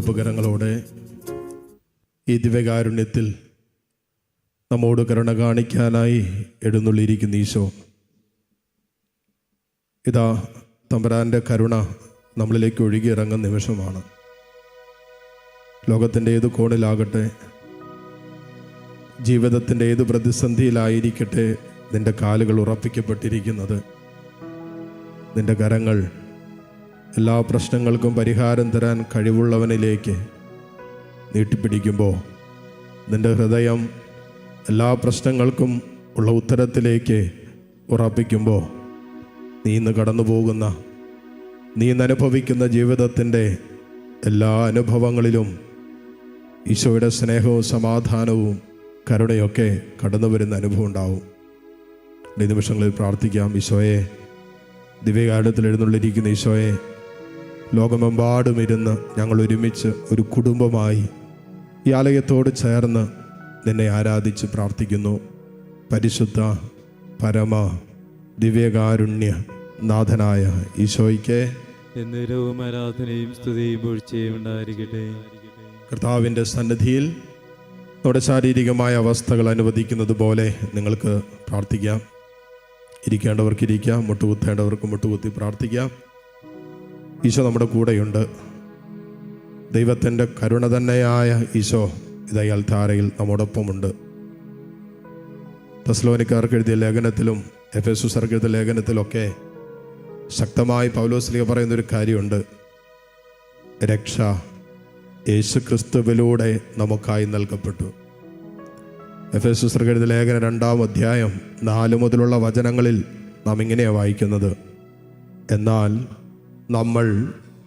ചുവപ്പുകരങ്ങളോടെ ഈ ദിവ്യകാരുണ്യത്തിൽ നമ്മോട് കരുണ കാണിക്കാനായി എഴുന്നള്ളിയിരിക്കുന്ന ഈശോ, ഇതാ തമ്പുരാൻ്റെ കരുണ നമ്മളിലേക്ക് ഒഴുകിയിറങ്ങുന്ന നിമിഷമാണ്. ലോകത്തിൻ്റെ ഏത് കോണിലാകട്ടെ, ജീവിതത്തിൻ്റെ ഏത് പ്രതിസന്ധിയിലായിരിക്കട്ടെ, നിൻ്റെ കാലുകൾ ഉറപ്പിക്കപ്പെട്ടിരിക്കുന്നത്, നിൻ്റെ കരങ്ങൾ എല്ലാ പ്രശ്നങ്ങൾക്കും പരിഹാരം തരാൻ കഴിവുള്ളവനിലേക്ക് നീട്ടിപ്പിടിക്കുമ്പോൾ, നിൻ്റെ ഹൃദയം എല്ലാ പ്രശ്നങ്ങൾക്കും ഉള്ള ഉത്തരത്തിലേക്ക് ഉറപ്പിക്കുമ്പോൾ, നീ ഇന്ന് കടന്നു പോകുന്ന, നീ ഇന്ന് അനുഭവിക്കുന്ന ജീവിതത്തിൻ്റെ എല്ലാ അനുഭവങ്ങളിലും ഈശോയുടെ സ്നേഹവും സമാധാനവും കരുണയൊക്കെ കടന്നു വരുന്ന അനുഭവം ഉണ്ടാവും. ഈ നിമിഷങ്ങളിൽ പ്രാർത്ഥിക്കാം. ഈശോയെ, ദിവ്യകാരുണ്യത്തിൽ എഴുന്നള്ളിരിക്കുന്ന ഈശോയെ, ലോകമെമ്പാടും ഇരുന്ന് ഞങ്ങൾ ഒരുമിച്ച് ഒരു കുടുംബമായി ഈ ആലയത്തോട് ചേർന്ന് നിന്നെ ആരാധിച്ച് പ്രാർത്ഥിക്കുന്നു. പരിശുദ്ധ പരമ ദിവ്യകാരുണ്യ നാഥനായ ഈശോയ്ക്ക് എന്നേരവും ആരാധനയും സ്തുതിയും പുകഴ്ചയും ഉണ്ടായിരിക്കട്ടെ. കർത്താവിൻ്റെ സന്നിധിയിൽ നമ്മുടെ ശാരീരികമായ അവസ്ഥകൾ അനുവദിക്കുന്നത് പോലെ നിങ്ങൾക്ക് പ്രാർത്ഥിക്കാം. ഇരിക്കേണ്ടവർക്ക് ഇരിക്കാം, മുട്ടുകുത്തേണ്ടവർക്ക് മുട്ടുകുത്തി പ്രാർത്ഥിക്കാം. ഈശോ നമ്മുടെ കൂടെയുണ്ട്. ദൈവത്തിൻ്റെ കരുണ തന്നെയായ ഈശോ ഇതാ അൽത്താരയിൽ നമ്മോടൊപ്പമുണ്ട്. തെസ്സലോനിക്കാർക്ക് എഴുതിയ ലേഖനത്തിലും എഫെസൂസർക്ക് എഴുതിയ ലേഖനത്തിലൊക്കെ ശക്തമായി പൗലോസ്ലീഹ പറയുന്നൊരു കാര്യമുണ്ട്. രക്ഷ യേശുക്രിസ്തുവിലൂടെ നമുക്കായി നൽകപ്പെട്ടു. എഫെസൂസർക്ക് എഴുതിയ ലേഖനം 2-ാം അധ്യായം 4 മുതലുള്ള വചനങ്ങളിൽ നാം ഇങ്ങനെയാണ് വായിക്കുന്നത്: എന്നാൽ നമ്മൾ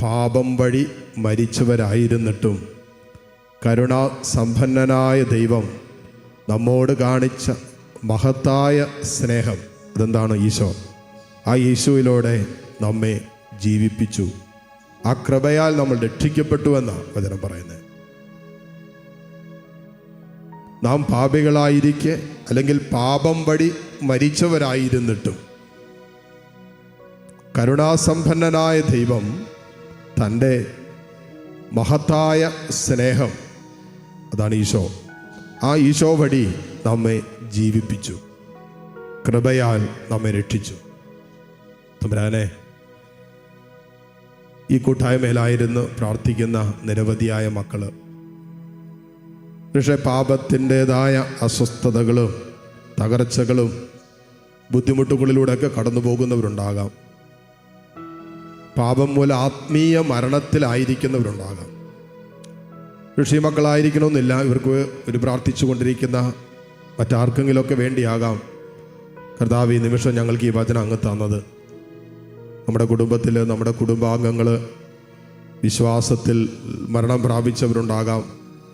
പാപം വഴി മരിച്ചവരായിരുന്നിട്ടും കരുണാസമ്പന്നനായ ദൈവം നമ്മോട് കാണിച്ച മഹത്തായ സ്നേഹം, അതെന്താണ്? ഈശോ. ആ ഈശോയിലൂടെ നമ്മെ ജീവിപ്പിച്ചു. ആ കൃപയാൽ നമ്മൾ രക്ഷിക്കപ്പെട്ടു എന്നാണ് വചനം പറയുന്നത്. നാം പാപികളായിരിക്കെ, അല്ലെങ്കിൽ പാപം വഴി മരിച്ചവരായിരുന്നിട്ടും കരുണാസമ്പന്നനായ ദൈവം തൻ്റെ മഹത്തായ സ്നേഹം, അതാണ് ഈശോ, ആ ഈശോ വഴി നമ്മെ ജീവിപ്പിച്ചു, കൃപയാൽ നമ്മെ രക്ഷിച്ചു. തമ്പുരാനെ, ഈ കൂട്ടായ്മയിലായിരുന്നു പ്രാർത്ഥിക്കുന്ന നിരവധിയായ മക്കള്, പക്ഷേ പാപത്തിൻ്റെതായ അസ്വസ്ഥതകളും തകർച്ചകളും ബുദ്ധിമുട്ടുകളിലൂടെയൊക്കെ കടന്നു പോകുന്നവരുണ്ടാകാം. പാപം മൂലം ആത്മീയ മരണത്തിലായിരിക്കുന്നവരുണ്ടാകാം. ഋഷി മക്കളായിരിക്കണമെന്നില്ല. ഇവർക്ക് ഒരു പ്രാർത്ഥിച്ചു കൊണ്ടിരിക്കുന്ന മറ്റാർക്കെങ്കിലുമൊക്കെ വേണ്ടിയാകാം കർത്താവ് ഈ നിമിഷം ഞങ്ങൾക്ക് ഈ വചനം അങ്ങ് തന്നത്. നമ്മുടെ കുടുംബത്തിൽ, നമ്മുടെ കുടുംബാംഗങ്ങൾ വിശ്വാസത്തിൽ മരണം പ്രാപിച്ചവരുണ്ടാകാം,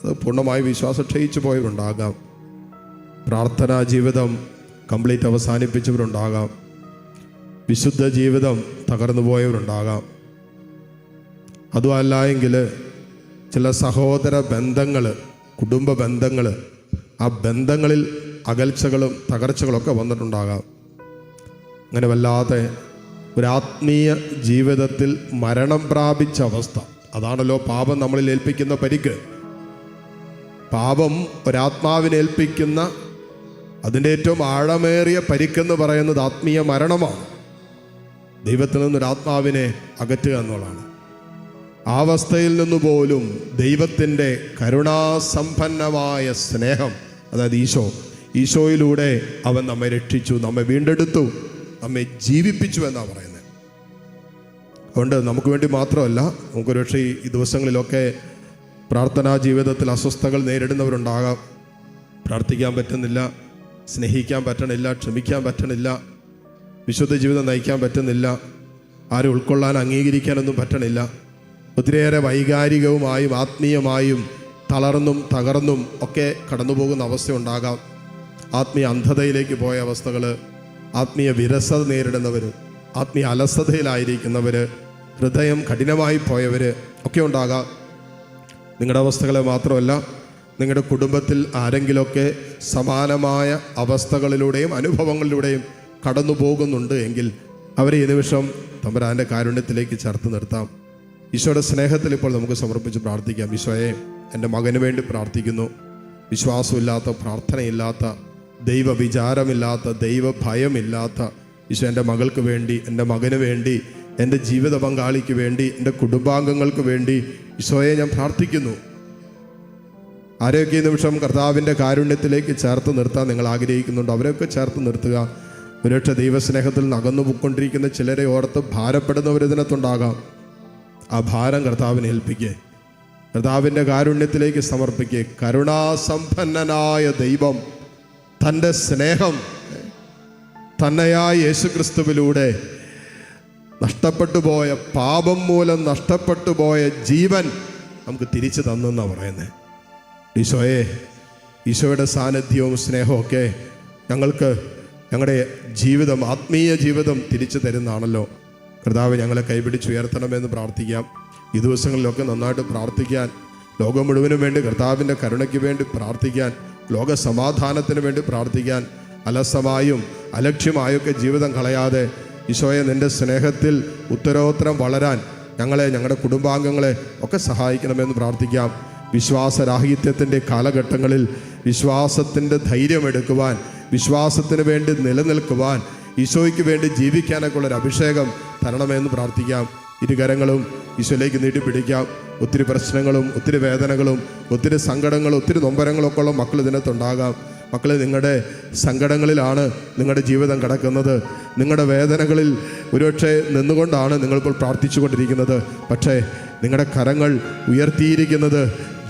അത് പൂർണ്ണമായി വിശ്വാസം ക്ഷയിച്ചു പോയവരുണ്ടാകാം, പ്രാർത്ഥനാ ജീവിതം കംപ്ലീറ്റ് അവസാനിപ്പിച്ചവരുണ്ടാകാം, വിശുദ്ധ ജീവിതം തകർന്നു പോയവരുണ്ടാകാം. അതുമല്ല എങ്കിൽ ചില സഹോദര ബന്ധങ്ങൾ, കുടുംബ ബന്ധങ്ങൾ, ആ ബന്ധങ്ങളിൽ അകൽച്ചകളും തകർച്ചകളൊക്കെ വന്നിട്ടുണ്ടാകാം. അങ്ങനെ വല്ലാതെ ഒരാത്മീയ ജീവിതത്തിൽ മരണം പ്രാപിച്ച അവസ്ഥ, അതാണല്ലോ പാപം നമ്മളിൽ ഏൽപ്പിക്കുന്ന പരിക്ക്. പാപം ഒരാത്മാവിനേൽപ്പിക്കുന്ന അതിൻ്റെ ഏറ്റവും ആഴമേറിയ പരിക്കെന്ന് പറയുന്നത് ആത്മീയ മരണമാണ്. ദൈവത്തിൽ നിന്നൊരാത്മാവിനെ അകറ്റുക എന്നുള്ളതാണ്. ആ അവസ്ഥയിൽ നിന്ന് പോലും ദൈവത്തിൻ്റെ കരുണാസമ്പന്നമായ സ്നേഹം, അതായത് ഈശോയിലൂടെ അവൻ നമ്മെ രക്ഷിച്ചു, നമ്മെ വീണ്ടെടുത്തു, നമ്മെ ജീവിപ്പിച്ചു എന്നാണ് പറയുന്നത്. അതുകൊണ്ട് നമുക്ക് വേണ്ടി മാത്രമല്ല, നമുക്കൊരു പക്ഷേ ഈ ദിവസങ്ങളിലൊക്കെ പ്രാർത്ഥനാ ജീവിതത്തിൽ അസ്വസ്ഥതകൾ നേരിടുന്നവരുണ്ടാകാം. പ്രാർത്ഥിക്കാൻ പറ്റുന്നില്ല, സ്നേഹിക്കാൻ പറ്റണില്ല, ക്ഷമിക്കാൻ പറ്റണില്ല, വിശുദ്ധ ജീവിതം നയിക്കാൻ പറ്റുന്നില്ല, ആരും ഉൾക്കൊള്ളാൻ അംഗീകരിക്കാനൊന്നും പറ്റണില്ല. ഒത്തിരിയേറെ വൈകാരികവുമായും ആത്മീയമായും തളർന്നും തകർന്നും ഒക്കെ കടന്നു പോകുന്ന അവസ്ഥയുണ്ടാകാം. ആത്മീയ അന്ധതയിലേക്ക് പോയ അവസ്ഥകൾ, ആത്മീയ വിരസത നേരിടുന്നവർ, ആത്മീയ അലസതയിലായിരിക്കുന്നവർ, ഹൃദയം കഠിനമായി പോയവർ ഒക്കെ ഉണ്ടാകാം. നിങ്ങളുടെ അവസ്ഥകളെ മാത്രമല്ല, നിങ്ങളുടെ കുടുംബത്തിൽ ആരെങ്കിലുമൊക്കെ സമാനമായ അവസ്ഥകളിലൂടെയും അനുഭവങ്ങളിലൂടെയും കടന്നു പോകുന്നുണ്ട് എങ്കിൽ അവരെ ഈ നിമിഷം തമ്പുരാൻ്റെ കാരുണ്യത്തിലേക്ക് ചേർത്ത് നിർത്താം. ഈശോയുടെ സ്നേഹത്തിൽ ഇപ്പോൾ നമുക്ക് സമർപ്പിച്ച് പ്രാർത്ഥിക്കാം. ഈശോയെ, എൻ്റെ മകന് വേണ്ടി പ്രാർത്ഥിക്കുന്നു. വിശ്വാസമില്ലാത്ത, പ്രാർത്ഥനയില്ലാത്ത, ദൈവ വിചാരമില്ലാത്ത, ദൈവ ഭയമില്ലാത്ത ഈശോ എൻ്റെ മകൾക്ക് വേണ്ടി, എൻ്റെ മകന് വേണ്ടി, എൻ്റെ ജീവിത പങ്കാളിക്ക് വേണ്ടി, എൻ്റെ കുടുംബാംഗങ്ങൾക്ക് വേണ്ടി ഈശോയെ ഞാൻ പ്രാർത്ഥിക്കുന്നു. ആരെയൊക്കെ ഈ നിമിഷം കർത്താവിൻ്റെ കാരുണ്യത്തിലേക്ക് ചേർത്ത് നിർത്താൻ നിങ്ങൾ ആഗ്രഹിക്കുന്നുണ്ടോ അവരെയൊക്കെ ചേർത്ത് നിർത്തുക. ഒരുപക്ഷെ ദൈവസ്നേഹത്തിൽ നിന്ന് അകന്നു പോയിക്കൊണ്ടിരിക്കുന്ന ചിലരെ ഓർത്ത് ഭാരപ്പെടുന്നവരിതിനകത്തുണ്ടാകാം. ആ ഭാരം കർത്താവിനെ ഏൽപ്പിക്കേ, കർത്താവിൻ്റെ കാരുണ്യത്തിലേക്ക് സമർപ്പിക്കേ. കരുണാസമ്പന്നനായ ദൈവം തൻ്റെ സ്നേഹം തന്നെയായ യേശുക്രിസ്തുവിലൂടെ നഷ്ടപ്പെട്ടു പോയ, പാപം മൂലം നഷ്ടപ്പെട്ടു പോയ ജീവൻ നമുക്ക് തിരിച്ചു തന്നെന്നാണ് പറയുന്നത്. ഈശോയെ, ഈശോയുടെ സാന്നിധ്യവും സ്നേഹവും ഒക്കെ ഞങ്ങൾക്ക് ഞങ്ങളുടെ ജീവിതം, ആത്മീയ ജീവിതം തിരിച്ചു തരുന്നതാണല്ലോ. കർത്താവ് ഞങ്ങളെ കൈപിടിച്ചുയർത്തണമെന്ന് പ്രാർത്ഥിക്കാം. ഈ ദിവസങ്ങളിലൊക്കെ നന്നായിട്ട് പ്രാർത്ഥിക്കാൻ, ലോകം മുഴുവനും വേണ്ടി കർത്താവിൻ്റെ കരുണയ്ക്ക് വേണ്ടി പ്രാർത്ഥിക്കാൻ, ലോക സമാധാനത്തിന് വേണ്ടി പ്രാർത്ഥിക്കാൻ, അലസമായും അലക്ഷ്യമായൊക്കെ ജീവിതം കളയാതെ ഈശോയെ നിൻ്റെ സ്നേഹത്തിൽ ഉത്തരോത്തരം വളരാൻ ഞങ്ങളെ, ഞങ്ങളുടെ കുടുംബാംഗങ്ങളെ ഒക്കെ സഹായിക്കണമെന്ന് പ്രാർത്ഥിക്കാം. വിശ്വാസരാഹിത്യത്തിൻ്റെ കാലഘട്ടങ്ങളിൽ വിശ്വാസത്തിൻ്റെ ധൈര്യമെടുക്കുവാൻ, വിശ്വാസത്തിന് വേണ്ടി നിലനിൽക്കുവാൻ, ഈശോയ്ക്ക് വേണ്ടി ജീവിക്കാനൊക്കെ ഉള്ളൊരു അഭിഷേകം തരണമെന്ന് പ്രാർത്ഥിക്കാം. ഇരുകരങ്ങളും ഈശോയിലേക്ക് നീട്ടിപ്പിടിക്കാം. ഒത്തിരി പ്രശ്നങ്ങളും ഒത്തിരി വേദനകളും ഒത്തിരി സങ്കടങ്ങളും ഒത്തിരി നൊമ്പരങ്ങളൊക്കെ ഉള്ള മക്കൾ ഇതിനകത്തുണ്ടാകാം. മക്കളെ, നിങ്ങളുടെ സങ്കടങ്ങളിലാണ് നിങ്ങളുടെ ജീവിതം കിടക്കുന്നത്. നിങ്ങളുടെ വേദനകളിൽ ഒരുപക്ഷെ നിന്നുകൊണ്ടാണ് നിങ്ങളിപ്പോൾ പ്രാർത്ഥിച്ചു കൊണ്ടിരിക്കുന്നത്. പക്ഷേ നിങ്ങളുടെ കരങ്ങൾ ഉയർത്തിയിരിക്കുന്നത്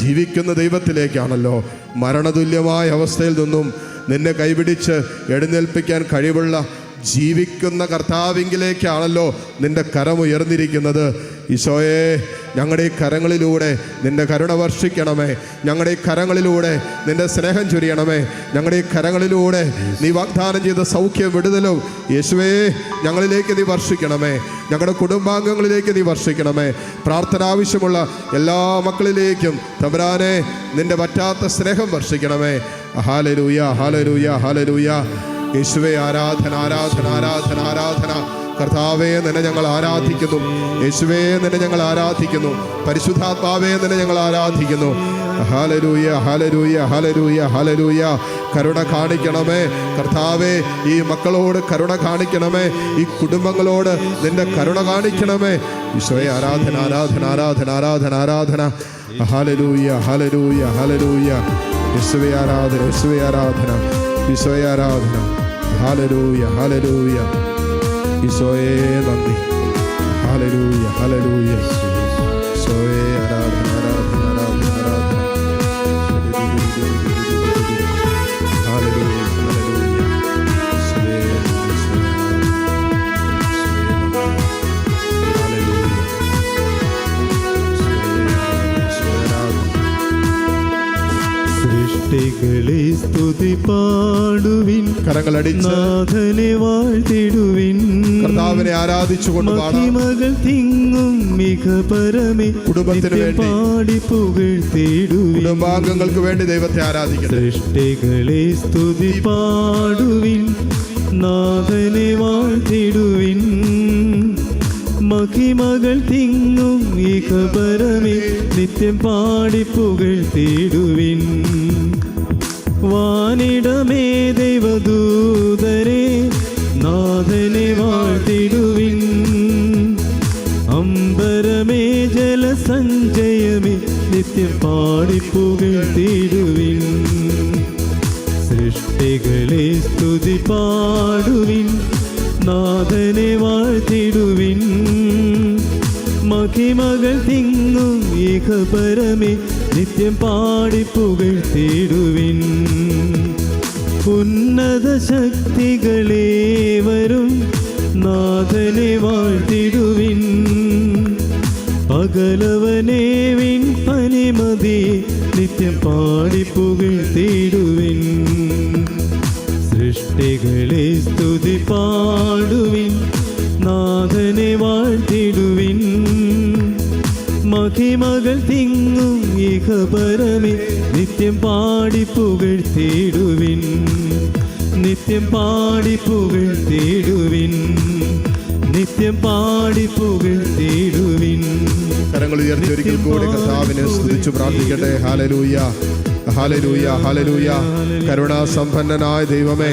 ജീവിക്കുന്ന ദൈവത്തിലേക്കാണല്ലോ. മരണതുല്യമായ അവസ്ഥയിൽ നിന്നും നിന്നെ കൈപിടിച്ച് എഴുന്നേൽപ്പിക്കാൻ കഴിവുള്ള ജീവിക്കുന്ന കർത്താവിങ്കിലേക്കാണല്ലോ നിന്റെ കരം ഉയർന്നിരിക്കുന്നത്. ഈശോയെ, ഞങ്ങളുടെ ഈ കരങ്ങളിലൂടെ നിന്റെ കരുണ വർഷിക്കണമേ. ഞങ്ങളുടെ ഈ കരങ്ങളിലൂടെ നിന്റെ സ്നേഹം ചൊരിയണമേ. ഞങ്ങളുടെ ഈ കരങ്ങളിലൂടെ നീ വാഗ്ദാനം ചെയ്ത സൗഖ്യം, വിടുതലും യേശുവേ ഞങ്ങളിലേക്ക് നീ വർഷിക്കണമേ. ഞങ്ങളുടെ കുടുംബാംഗങ്ങളിലേക്ക് നീ വർഷിക്കണമേ. പ്രാർത്ഥന ആവശ്യമുള്ള എല്ലാ മക്കളിലേക്കും തമ്പുരാനെ നിന്റെ പറ്റാത്ത സ്നേഹം വർഷിക്കണമേ. Hallelujah, hallelujah, hallelujah. യേശുവേ, ആരാധന, ആരാധന, ആരാധന, ആരാധന. കർത്താവേ, നിന്നെ ഞങ്ങൾ ആരാധിക്കുന്നു. യേശുവേ, നിന്നെ ഞങ്ങൾ ആരാധിക്കുന്നു. പരിശുദ്ധാത്മാവേ, നിന്നെ ഞങ്ങൾ ആരാധിക്കുന്നു. Hallelujah, hallelujah, hallelujah, hallelujah. കരുണ കാണിക്കണമേ കർത്താവേ. ഈ മക്കളോട് കരുണ കാണിക്കണമേ. ഈ കുടുംബങ്ങളോട് നിന്റെ കരുണ കാണിക്കണമേ. ഈശോയെ, ആരാധന, ആരാധന, ആരാധന, ആരാധന, ആരാധന. Hallelujah, hallelujah, hallelujah. യേശുവേ ആരാധന, യേശുവേ ആരാധന, ഈശോയെ ആരാധന. Hallelujah, hallelujah. ഈശോയെ നന്ദി. Hallelujah, hallelujah. ഈശോയെ ആരാധന, ആരാധന, ആരാധന, ആരാധന. Hallelujah, hallelujah. ഈശോയെ നന്ദി, ഈശോയെ നന്ദി. ഹല്ലേലൂയ. സൃഷ്ടികളെ സ്തുതി പാടുവിൻ, കരങ്ങളടിച്ച് നാഥനെ വാഴ്ത്തിടുവിൻ. കർത്താവിനെ ആരാധിച്ചുകൊണ്ട് മഹിമകൾ തിങ്ങും മിക പരമേ കുടുംബത്തിന് വേണ്ടി പാടി പുകഴ്ത്തിടുവിൻ. കുടുംബാംഗങ്ങൾക്ക് വേണ്ടി ദൈവത്തെ ആരാധിക്കണം. സൃഷ്ടികളെ സ്തുതി പാടുവിൻ, നാഥനെ വാഴ്ത്തിടുവിൻ. മഹിമകൾ തിങ്ങും ഇഹ പരമേ നിത്യം പാടി പുകഴ്ത്തിടുവിൻ. വാനിടമേ ദൈവദൂതരെ നാഥനെ വാഴ്ത്തിടുവിൻ. അമ്പരമേ ജലസഞ്ചയമേ നിത്യം പാടി പുകഴ്ത്തിടുവിൻ. സൃഷ്ടികളെ സ്തുതി പാടുവിൻ, നാഥനെ വാഴ്ത്തിടുവിൻ. മഹിമകൾ തിങ്ങും ഇഹ പരമേ നിത്യം പാടി പുകഴ്ത്തിടുവിൻ. ഉന്നത ശക്തികളേ വരും നാഥനെ വാഴ്ത്തിടുവിൻ. പകലവനെ വിൻ പനിമതി നിത്യം പാടി പുകഴ്ത്തിടുവിൻ. സൃഷ്ടികളെ സ്തുതി പാടുവിൻ, നാഥനെ വാഴ്ത്തിടുവിൻ. മഹിമകൾ തിങ്ങും ഇഹ പരമേ നിത്യം പാടി പുകഴ്ത്തിടുവിൻ. നിത്യം പാടി പുകഴ്ത്തിടുവിൻ. നിത്യം പാടി പുകഴ്ത്തിടുവിൻ. കരങ്ങൾ ഉയർത്തി ഒരിക്കൽ കൂടി കർത്താവിനെ സ്തുതിച്ചു പ്രാർത്ഥിക്കട്ടെ. Hallelujah, hallelujah, hallelujah. കരുണാസമ്പന്നനായ ദൈവമേ,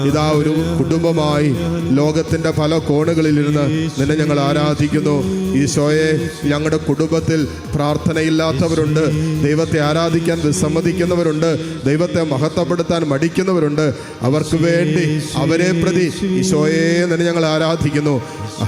ഇതാ ഒരു കുടുംബമായി ലോകത്തിന്റെ പല കോണുകളിലിരുന്ന് നിന്നെ ഞങ്ങൾ ആരാധിക്കുന്നു. ഈശോയെ, ഞങ്ങളുടെ കുടുംബത്തിൽ പ്രാർത്ഥനയില്ലാത്തവരുണ്ട്, ദൈവത്തെ ആരാധിക്കാൻ വിസമ്മതിക്കുന്നവരുണ്ട്, ദൈവത്തെ മഹത്വപ്പെടുത്താൻ മടിക്കുന്നവരുണ്ട്. അവർക്ക് വേണ്ടി അവരെ പ്രതി ഈശോയെ നിന്നെ ഞങ്ങൾ ആരാധിക്കുന്നു.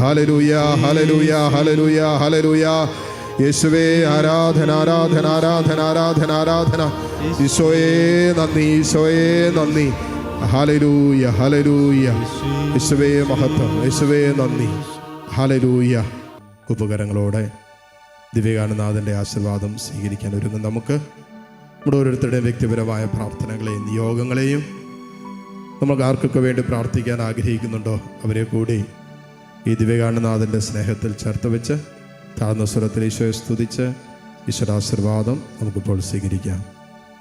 Hallelujah, hallelujah, hallelujah, hallelujah. യേശുവേ, ആരാധന, ആരാധന, ആരാധന, ആരാധന, ആരാധന. ഈശോയെ നന്ദി, ഈശോയെ നന്ദി. Hallelujah, hallelujah. യേശുവേ മഹത്വം, യേശുവേ നന്ദി. ഹല്ലേലൂയ. ഉപകരണങ്ങളോടെ ദിവ്യകാരുണ്യനാഥൻ്റെ ആശീർവാദം സ്വീകരിക്കാൻ ഒരുങ്ങും നമുക്ക്. നമ്മുടെ ഓരോരുത്തരുടെയും വ്യക്തിപരമായ പ്രാർത്ഥനകളെയും നിയോഗങ്ങളെയും നമുക്ക് ആർക്കൊക്കെ വേണ്ടി പ്രാർത്ഥിക്കാൻ ആഗ്രഹിക്കുന്നുണ്ടോ അവരെ കൂടി ഈ ദിവ്യകാരുണ്യനാഥൻ്റെ സ്നേഹത്തിൽ ചേർത്ത് വെച്ച് താഴ്ന്ന സ്വരത്തിൽ ഈശോയെ സ്തുതിച്ച് ഈശ്വരാശീർവാദം നമുക്കിപ്പോൾ സ്വീകരിക്കാം.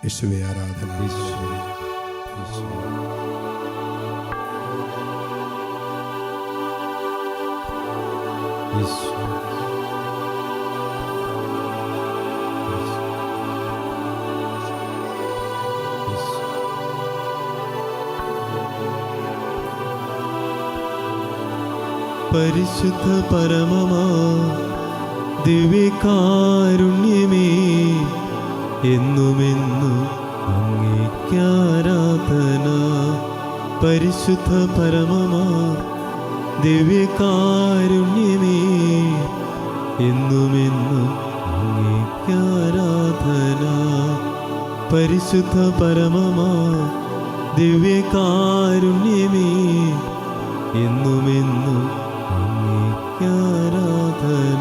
യേശുവേ ആരാധന. പരിശുദ്ധ പരമമാ ദിവ്യകാരുണ്യമേ, എന്നുമെന്നും അങ്ങേയ്ക്കാരാധന. പരിശുദ്ധ പരമമാ ദിവ്യകാരുണ്യമേ, എന്നുമെന്നും അങ്ങേയ്ക്കാരാധന. പരിശുദ്ധ പരമമാ ദിവ്യകാരുണ്യമേ, എന്നുമെന്നും അങ്ങേയ്ക്കാരാധന.